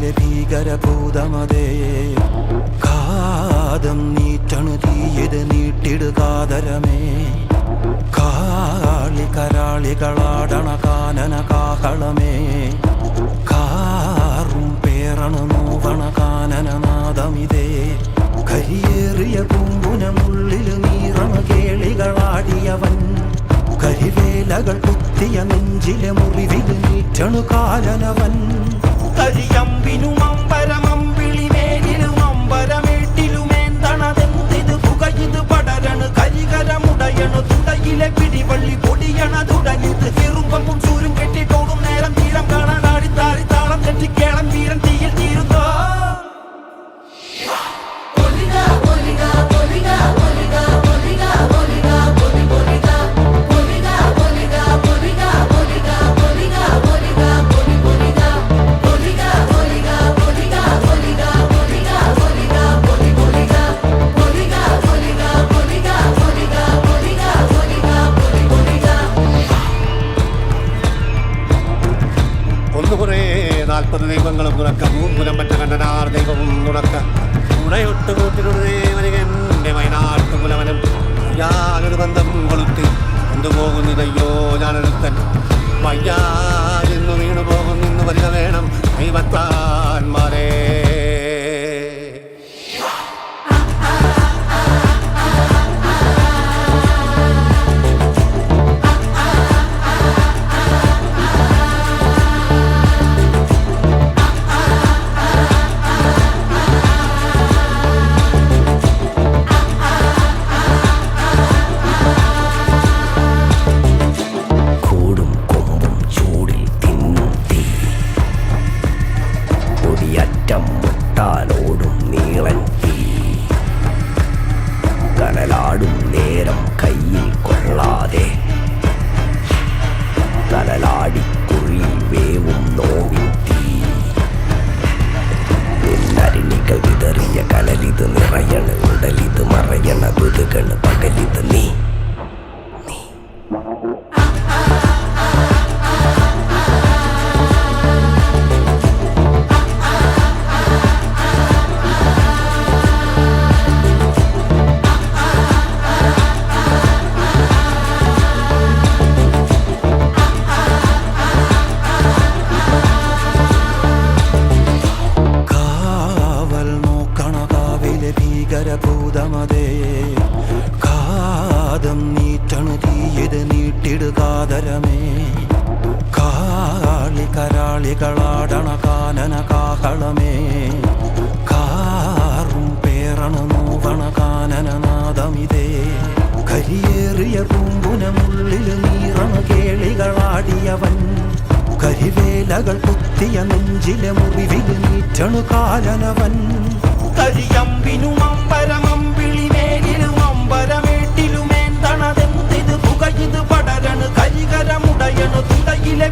കാവിലെ ഭീകരഭൂതമതേ കാതം നീറ്റണു തീയത് നീട്ടിടുകാതരമേ കാളി കരാളികളാടണ കാനന കാഹളമേ കാറും പേറണു നോവണ കാനനനാദമിതേ കരിയേറിയ പൂമ്പുനമുള്ളിൽ നീറണ കേളികളാടിയവൻ കരിവേലകൾ കുത്തിയ നെഞ്ചിലെ മുറിവിൽ നീറ്റണു കാലനവൻ കരിയമ്പിനും അമ്പരമമ്പിളിമേലിലും അമ്പരമേട്ടിലുമേന്തണതെന്തിത് പുകയിത് പടരണു കരികരമുടയണു തുടയിലെ പിടിവള്ളി പൊടിയണ തുടങ്ങിത് ചെറുമ്പും ചൂരും കെട്ടിട്ടോടും നേരം തീരം കാണാൻ ആടിത്താറി താളം തെറ്റിക്കേളം വീരൻ തീയിൽ തീരുന്നോ ദൈവങ്ങളും തുറക്ക മൂമ്പുലം പറ്റ കണ്ടനാർ ദൈവവും തുറക്ക ഉണയൊട്ട് കൂട്ടിനുടേവനെ വയനാട്ടു പുലവനും ഞാനൊരു ബന്ധം കൊളുത്തി കൊണ്ടുപോകുന്നതയ്യോ ഞാനൊരുത്തൻ വയ്യാതെന്നു വീണു പോകുന്നു വരിക വേണം ദൈവത്താന്മാരേ ോടും നീളൻ തീ കനലാടും നേരം കയ്യിൽ കൊള്ളാതെ കനലാടിക്കുഴിയിൽ വേവും നോവിൻ തീ നിന്നരിണികൾ വിതറിയ കനലിത് നിറയണ് ഉടലിത് മറയണ ദുരുകണ് പകലിത് നീ ഭീകരഭൂതമതേ കാതം നീറ്റണു തീയത് നീട്ടിടുകാതരമേ കാളി കരാളികളാടണ കാനന കാഹളമേ കാറും പേറണു നോവണ കാനനനാദമിതേ കരിയേറിയ പൂമ്പുനമുള്ളിൽ നീറണ കേളികളാടിയവൻ കരിവേലകൾ കുത്തിയ നെഞ്ചിലെ മുറിവിൽ നീറ്റണു കാലനവൻ കരിയമ്പിനും അമ്പരമമ്പിളിമേലിലും അമ്പരമേട്ടിലുമേന്തണതെന്തിത് പുകയിത് പടരണു കരികരമുടയണു തുടയിലെ